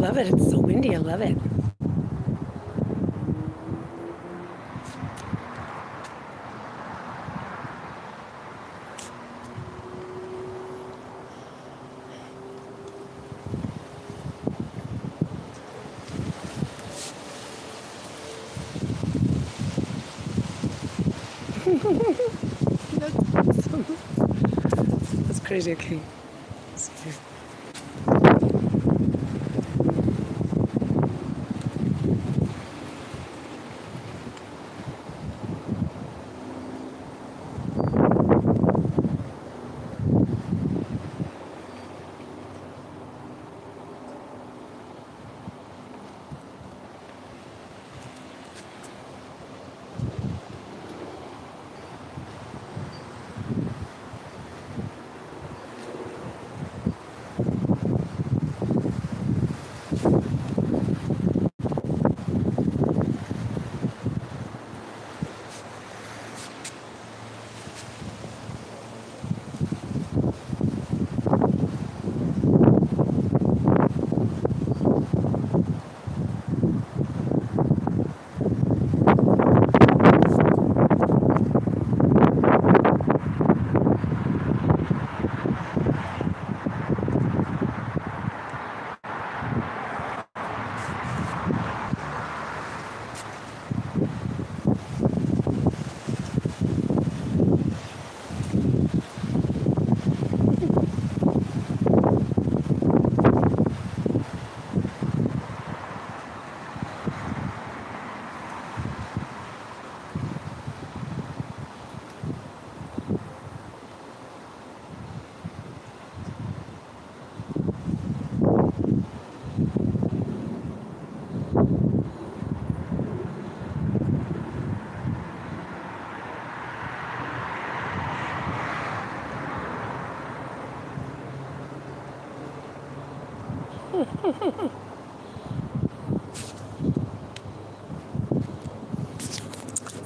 love it. It's so windy. I love it. That's awesome. That's crazy. Okay. Let's see here.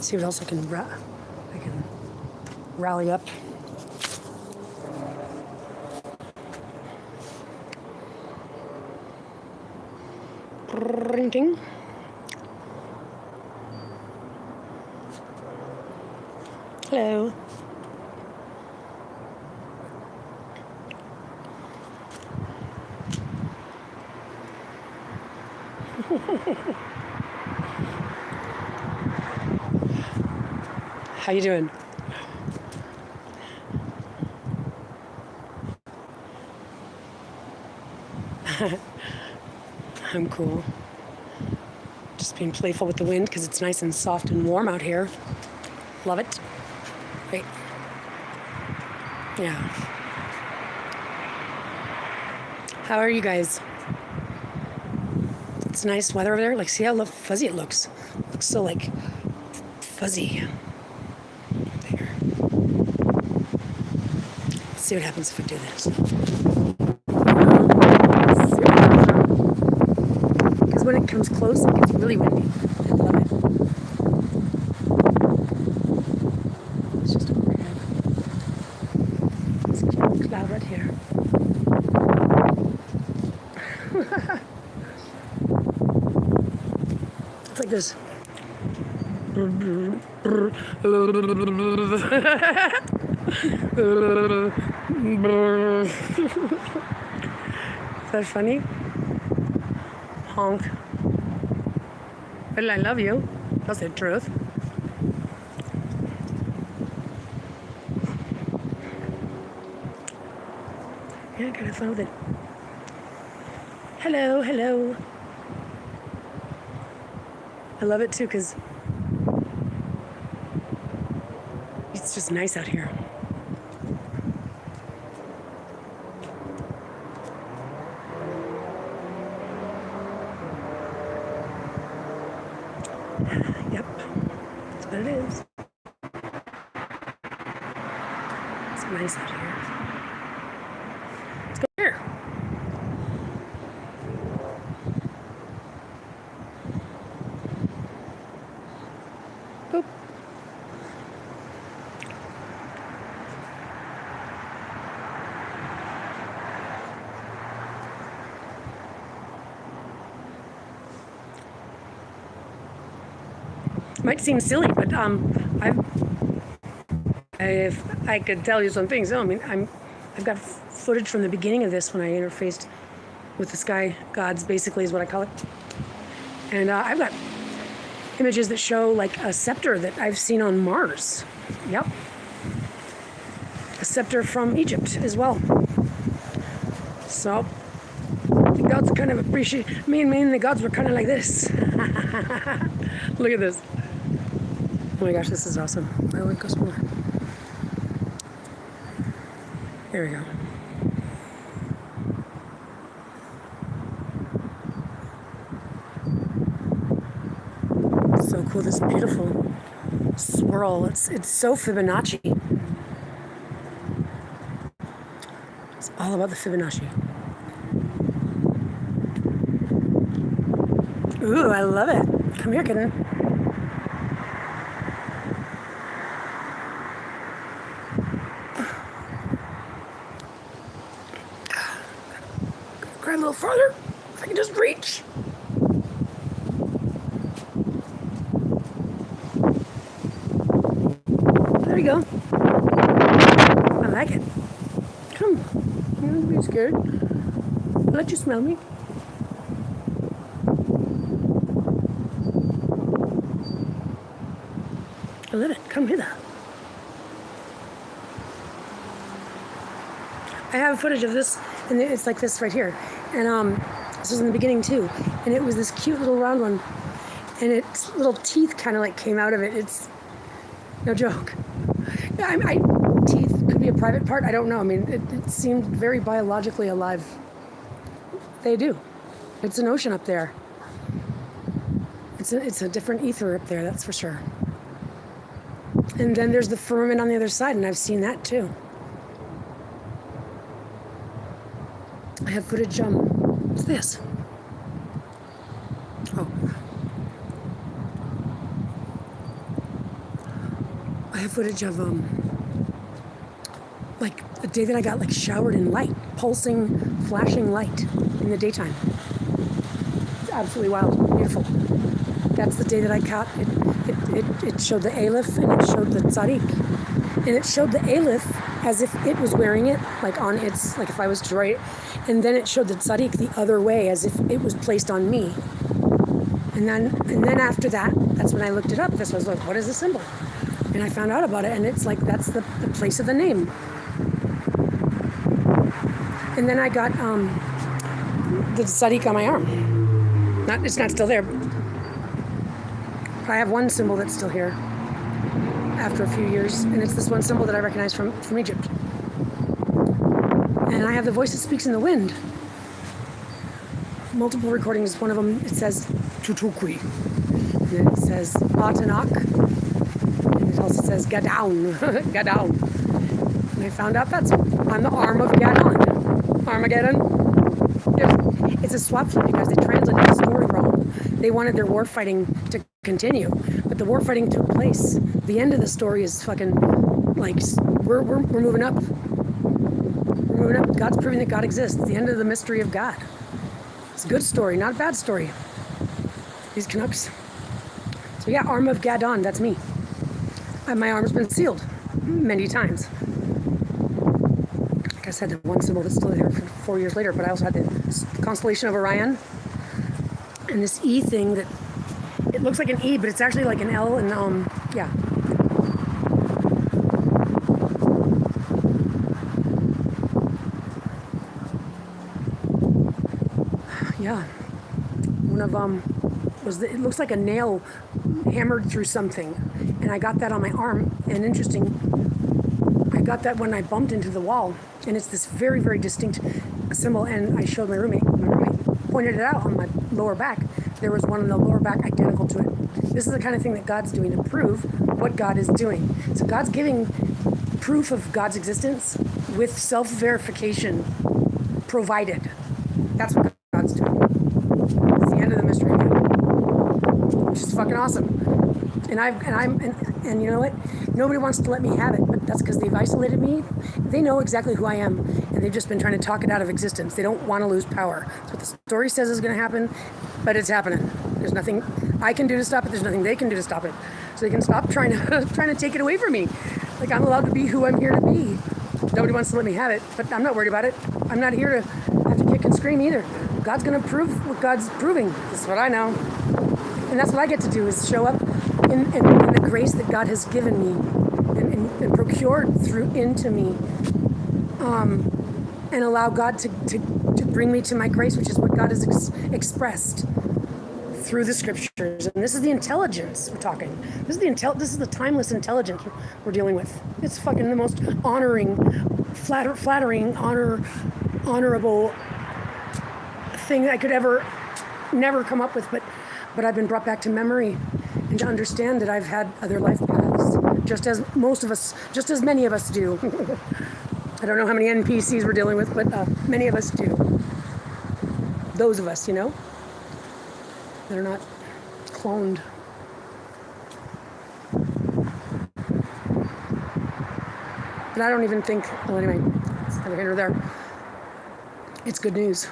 See what else I can rally up. Ding. Hello. How you doing? I'm cool. Just being playful with the wind because it's nice and soft and warm out here. Love it. Great. Yeah. How are you guys? It's nice weather over there. Like, see how fuzzy it looks. Looks so like fuzzy. There. Let's see what happens if I do this. Because when it comes close, it gets really windy. I love it. It's just overhead. It's a cloud right here. It's like this. Is that funny? Honk. Well, I love you. That's the truth. Yeah, kind of fun with it. Hello, hello. I love it too because it's just nice out here. Yep, that's what it is. It's nice out here. Let's go here. Boop. Might seem silly, but if I could tell you some things. No, I mean, I've got footage from the beginning of this when I interfaced with the sky gods, basically is what I call it. And I've got images that show like a scepter that I've seen on Mars. Yep. A scepter from Egypt as well. So the gods kind of appreciate me and the gods were kind of like this. Look at this. Oh my gosh, this is awesome. I want to go somewhere. There we go. So cool, this beautiful swirl. It's so Fibonacci. It's all about the Fibonacci. Ooh, I love it. Come here, kitten. Grab a little farther, if I can just reach. There we go. I like it. Come. You don't be scared. I'll let you smell me. I love it. Come hither. I have footage of this, and it's like this right here. And this was in the beginning too. And it was this cute little round one, and its little teeth kind of like came out of it. It's no joke. Yeah, teeth could be a private part. I don't know. I mean, it seemed very biologically alive. They do. It's an ocean up there. It's a different ether up there, that's for sure. And then there's the firmament on the other side, and I've seen that too. I have footage, what's this? Oh. I have footage of, like the day that I got like showered in light, pulsing, flashing light in the daytime. It's absolutely wild, beautiful. That's the day that I caught it. It showed the Aleph and it showed the Tzaddik. And it showed the Aleph as if it was wearing it, like on its, like if I was to write it. And then it showed the Tzaddik the other way as if it was placed on me. And then after that, that's when I looked it up. This was like, what is the symbol? And I found out about it, and it's like, that's the place of the name. And then I got the Tzaddik on my arm. It's not still there. But I have one symbol that's still here after a few years, and it's this one symbol that I recognize from Egypt. And I have the voice that speaks in the wind. Multiple recordings. One of them, it says Tutukwi. And then it says Atanak. And it also says Gadaun. Gadaun. And I found out that's on the arm of Gadon. Armageddon. It's a swap flip because they translated the story wrong. They wanted their war fighting to continue, but the war fighting took place. The end of the story is fucking like we're moving up. We're moving up. God's proving that God exists. It's the end of the mystery of God. It's a good story, not a bad story. These Canucks. So yeah, arm of Gadon, that's me. My arm's been sealed many times. Like I said, the one symbol that's still there for 4 years later, but I also had the constellation of Orion and this E thing that it looks like an E, but it's actually like an L, and yeah. Yeah. One of it looks like a nail hammered through something, and I got that on my arm. And interesting, I got that when I bumped into the wall, and it's this very, very distinct symbol. And I showed my roommate. My roommate pointed it out on my lower back. There was one on the lower back identical to it. This is the kind of thing that God's doing to prove what God is doing. So God's giving proof of God's existence with self-verification provided. That's what God's doing. It's the end of the mystery, which is fucking awesome. And you know what? Nobody wants to let me have it, but that's because they've isolated me. They know exactly who I am, and they've just been trying to talk it out of existence. They don't want to lose power. That's what the story says is going to happen, but it's happening. There's nothing I can do to stop it. There's nothing they can do to stop it. So they can stop trying to take it away from me. Like, I'm allowed to be who I'm here to be. Nobody wants to let me have it, but I'm not worried about it. I'm not here to have to kick and scream either. God's going to prove what God's proving. This is what I know. And that's what I get to do, is show up in the grace that God has given me and procured through into me, and allow God to bring me to my grace, which is what God has expressed through the scriptures. And this is the intelligence we're talking. This is the timeless intelligence we're dealing with. It's fucking the most honoring, flattering, honorable thing I could never come up with, but I've been brought back to memory and to understand that I've had other life paths, just as many of us do. I don't know how many NPCs we're dealing with, but many of us do. Those of us, that are not cloned. But I don't even think, well, anyway, it's neither here nor there. It's good news.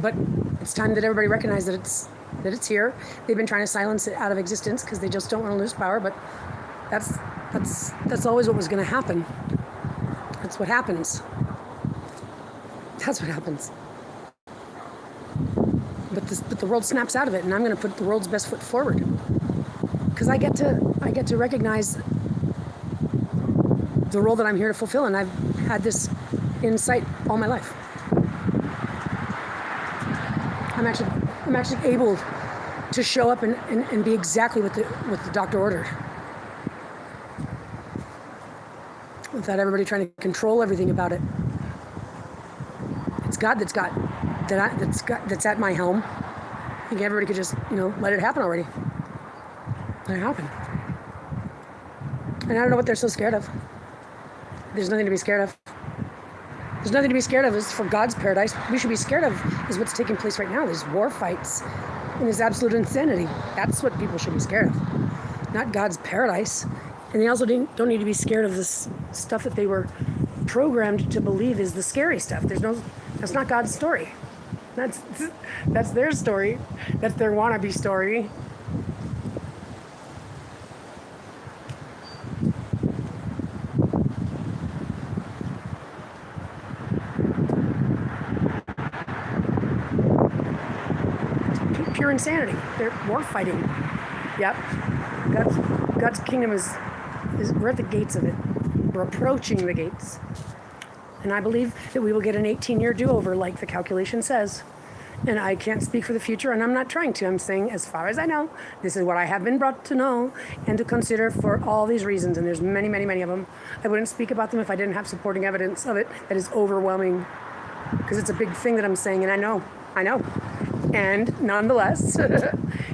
But it's time that everybody recognize that it's here. They've been trying to silence it out of existence because they just don't want to lose power, but that's always what was going to happen. That's what happens. That's what happens. But the world snaps out of it, and I'm going to put the world's best foot forward, because I get to recognize the role that I'm here to fulfill, and I've had this insight all my life. I'm actually able to show up and be exactly what the doctor ordered, without everybody trying to control everything about it. It's God that's at my helm. I think everybody could just, let it happen already. Let it happen. And I don't know what they're so scared of. There's nothing to be scared of. There's nothing to be scared of. It's for God's paradise. What we should be scared of is what's taking place right now. There's war fights and there's absolute insanity. That's what people should be scared of, not God's paradise. And they also don't need to be scared of this stuff that they were programmed to believe is the scary stuff. That's not God's story. That's their story. That's their wannabe story. Pure insanity. They're war fighting. Yep. God's kingdom is we're at the gates of it. We're approaching the gates. And I believe that we will get an 18-year do-over, like the calculation says. And I can't speak for the future, and I'm not trying to. I'm saying, as far as I know, this is what I have been brought to know and to consider for all these reasons. And there's many, many, many of them. I wouldn't speak about them if I didn't have supporting evidence of it that is overwhelming. Because it's a big thing that I'm saying, and I know. And nonetheless,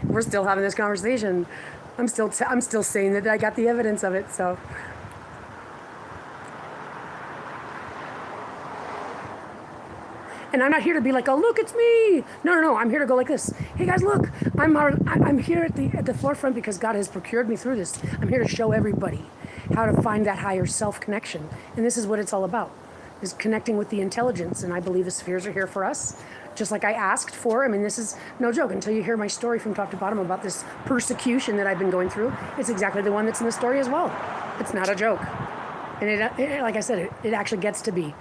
we're still having this conversation. I'm still saying that I got the evidence of it, so. And I'm not here to be like, oh, look, it's me. No. I'm here to go like this. Hey, guys, look. I'm here at the forefront because God has procured me through this. I'm here to show everybody how to find that higher self connection. And this is what it's all about, is connecting with the intelligence. And I believe the spheres are here for us, just like I asked for. I mean, this is no joke. Until you hear my story from top to bottom about this persecution that I've been going through, it's exactly the one that's in the story as well. It's not a joke. And it like I said, it actually gets to be.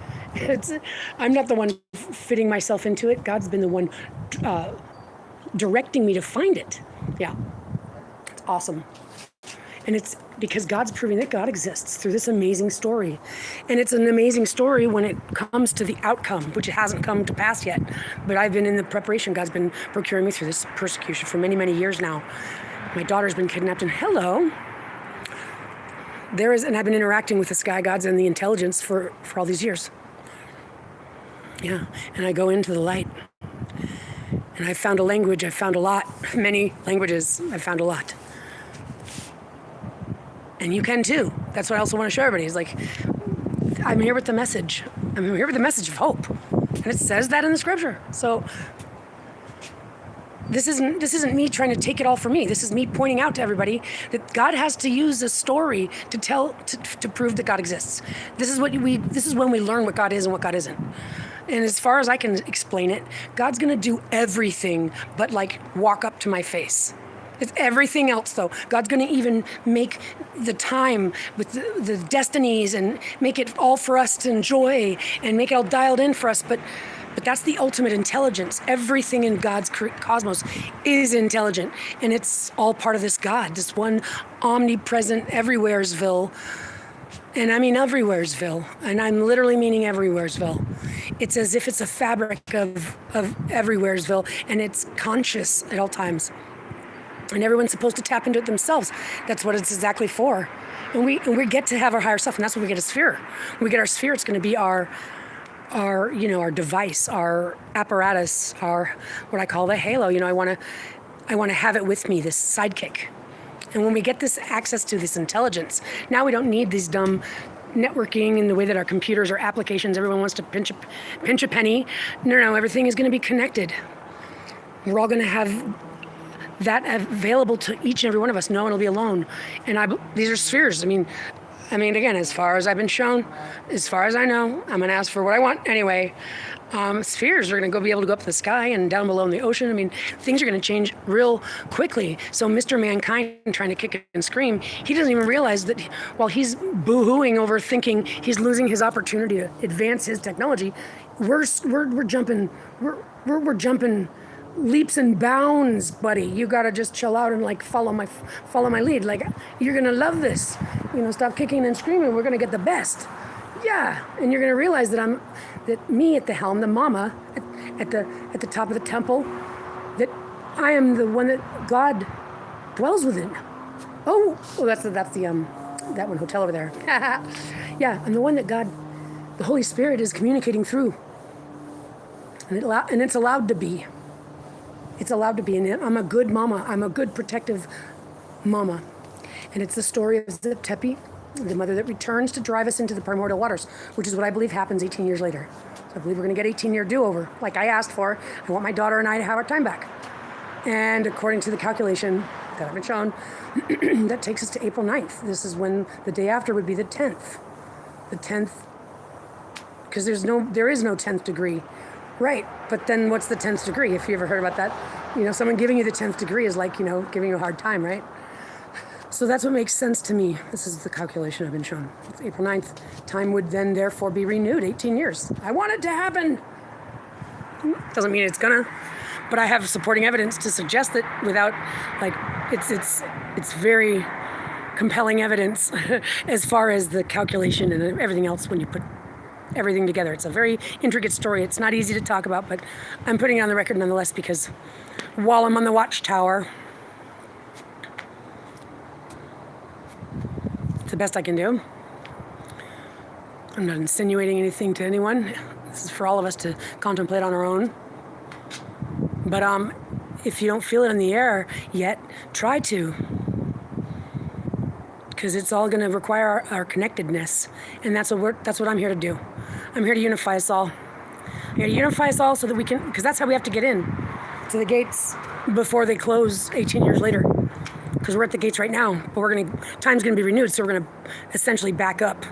I'm not the one fitting myself into it. God's been the one directing me to find it. Yeah, it's awesome. And it's because God's proving that God exists through this amazing story. And it's an amazing story when it comes to the outcome, which it hasn't come to pass yet. But I've been in the preparation. God's been procuring me through this persecution for many, many years now. My daughter's been kidnapped, and hello. And I've been interacting with the sky gods and the intelligence for all these years. Yeah, and I go into the light. And I found a language. I found a lot. Many languages. I found a lot. And you can too. That's what I also want to show everybody. Is like, I'm here with the message. I'm here with the message of hope. And it says that in the scripture. So this isn't me trying to take it all for me. This is me pointing out to everybody that God has to use a story to prove that God exists. This is when we learn what God is and what God isn't. And as far as I can explain it, God's going to do everything but like walk up to my face. It's everything else, though. God's going to even make the time with the destinies and make it all for us to enjoy and make it all dialed in for us. But that's the ultimate intelligence. Everything in God's cosmos is intelligent. And it's all part of this God, this one omnipresent everywheresville. And I mean everywheresville. And I'm literally meaning everywheresville. It's as if it's a fabric of everywheresville, and it's conscious at all times. And everyone's supposed to tap into it themselves. That's what it's exactly for. And we get to have our higher self, and that's when we get a sphere. When we get our sphere, it's going to be our device, our apparatus, our what I call the halo. I want to have it with me, this sidekick. And when we get this access to this intelligence, now we don't need these dumb networking in the way that our computers or applications, everyone wants to pinch a penny. No, everything is going to be connected. We're all going to have that available to each and every one of us. No one will be alone. And these are spheres. I mean, again, as far as I've been shown, as far as I know, I'm going to ask for what I want anyway. Spheres are going to be able to go up to the sky and down below in the ocean. I mean, things are going to change real quickly. So Mr. Mankind trying to kick and scream, he doesn't even realize that while he's boo-hooing over thinking he's losing his opportunity to advance his technology, we're jumping leaps and bounds, buddy. You gotta just chill out and like follow my lead. Like, you're gonna love this. Stop kicking and screaming. We're gonna get the best. Yeah, and you're gonna realize that me at the helm, the mama at the top of the temple, that I am the one that God dwells within. Oh, that's the that one hotel over there. Yeah, I'm the one that God, the Holy Spirit, is communicating through, and it's allowed to be. It's allowed to be, and I'm a good mama. I'm a good protective mama. And it's the story of Zip Tepi, the mother that returns to drive us into the primordial waters, which is what I believe happens 18 years later. So I believe we're going to get 18-year do-over, like I asked for. I want my daughter and I to have our time back. And according to the calculation that I've been shown, that takes us to April 9th. This is when the day after would be the 10th. The 10th, because there is no 10th degree. Right, but then what's the 10th degree? If you ever heard about that, someone giving you the 10th degree is like, giving you a hard time, right? So that's what makes sense to me. This is the calculation I've been shown. It's April 9th. Time would then therefore be renewed 18 years. I want it to happen. Doesn't mean it's gonna, but I have supporting evidence to suggest that without, it's very compelling evidence as far as the calculation and everything else when you put everything together. It's a very intricate story. It's not easy to talk about, but I'm putting it on the record nonetheless because while I'm on the watchtower, it's the best I can do. I'm not insinuating anything to anyone. This is for all of us to contemplate on our own. But if you don't feel it in the air yet, try to. Because it's all going to require our connectedness. And that's what I'm here to do. I'm here to unify us all. I'm here to unify us all so that we can, because that's how we have to get in to the gates before they close 18 years later. Because we're at the gates right now, but time's going to be renewed, so we're going to essentially back up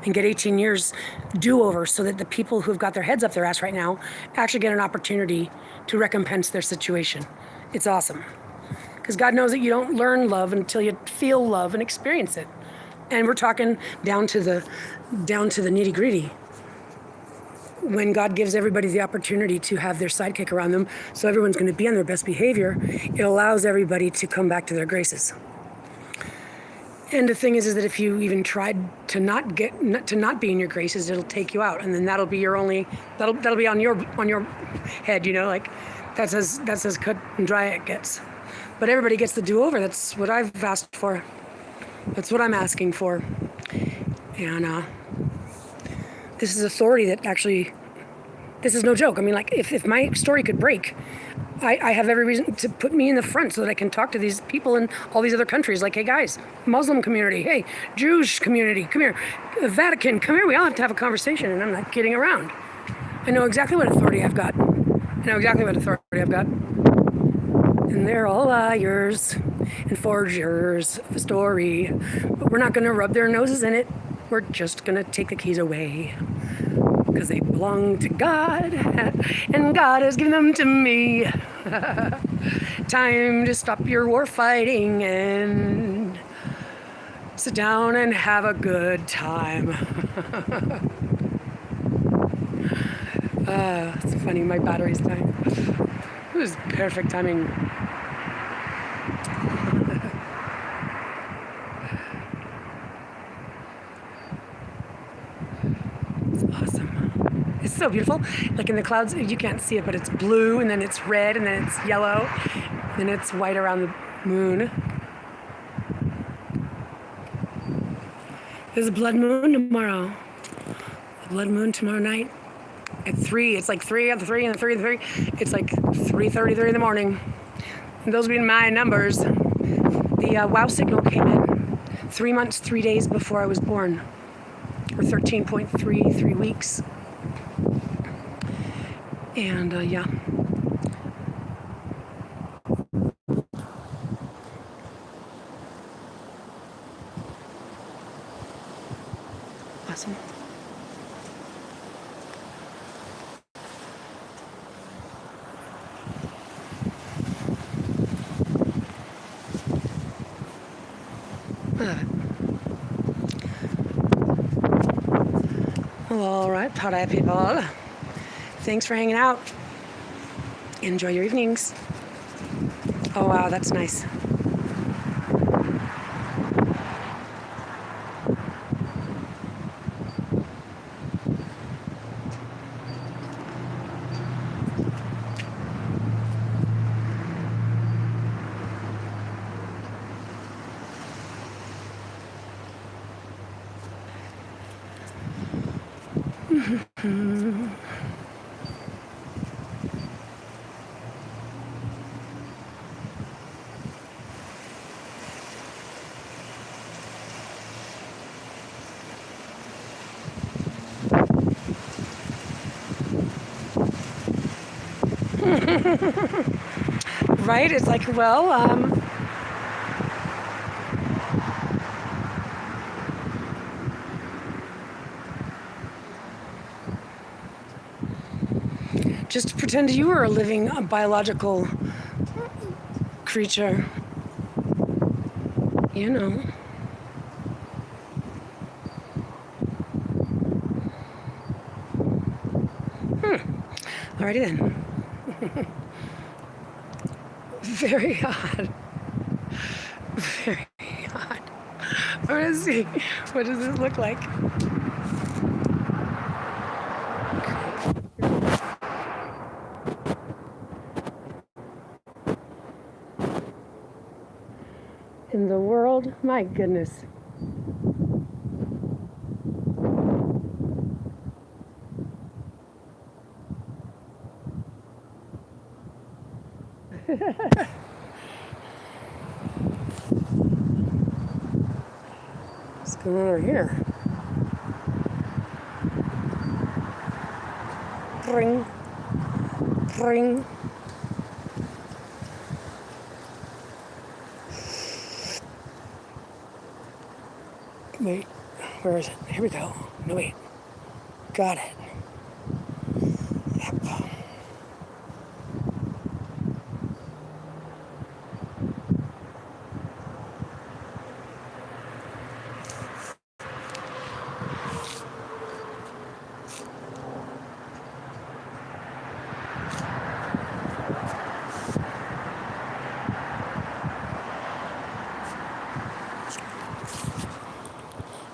and get 18 years do-over so that the people who've got their heads up their ass right now actually get an opportunity to recompense their situation. It's awesome. Because God knows that you don't learn love until you feel love and experience it. And we're talking down to the nitty-gritty. When God gives everybody the opportunity to have their sidekick around them, so everyone's going to be on their best behavior, it allows everybody to come back to their graces. And the thing is that if you even tried to not be in your graces, it'll take you out, and then that'll be that'll be on your head, like that's as cut and dry it gets. But everybody gets the do-over. That's what I've asked for. That's what I'm asking for. And this is authority that actually, this is no joke. I mean, like, if my story could break, I have every reason to put me in the front so that I can talk to these people in all these other countries. Like, hey, guys, Muslim community, hey, Jewish community, come here. Vatican, come here. We all have to have a conversation, and I'm not kidding around. I know exactly what authority I've got. And they're all liars and forgers of a story. But we're not going to rub their noses in it. We're just going to take the keys away. because they belong to God, and God has given them to me. Time to stop your war fighting and sit down and have a good time. It's funny, my battery's dying. It was perfect timing. It's awesome. It's so beautiful. Like in the clouds, you can't see it, but it's blue, and then it's red, and then it's yellow, and then it's white around the moon. There's a blood moon tomorrow. A blood moon tomorrow night at 3. It's like 3 after 3 and 3 and 3. It's like 3:33 in the morning. And those being my numbers. The wow signal came in 3 months, 3 days before I was born. Or 13.33 weeks. And yeah. Awesome. Well, all right, Pada people. Thanks for hanging out. Enjoy your evenings. Oh, wow, that's nice. Right? It's like, well, just pretend you were a living, biological creature. You know. Alrighty then. Very odd. Very odd. I want to see. What does this look like? In the world? My goodness. What's going on over here? Ring. Ring. Wait, where is it? Here we go. No, wait. Got it. Yep.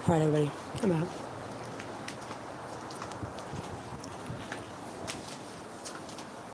All right, everybody. I'm out.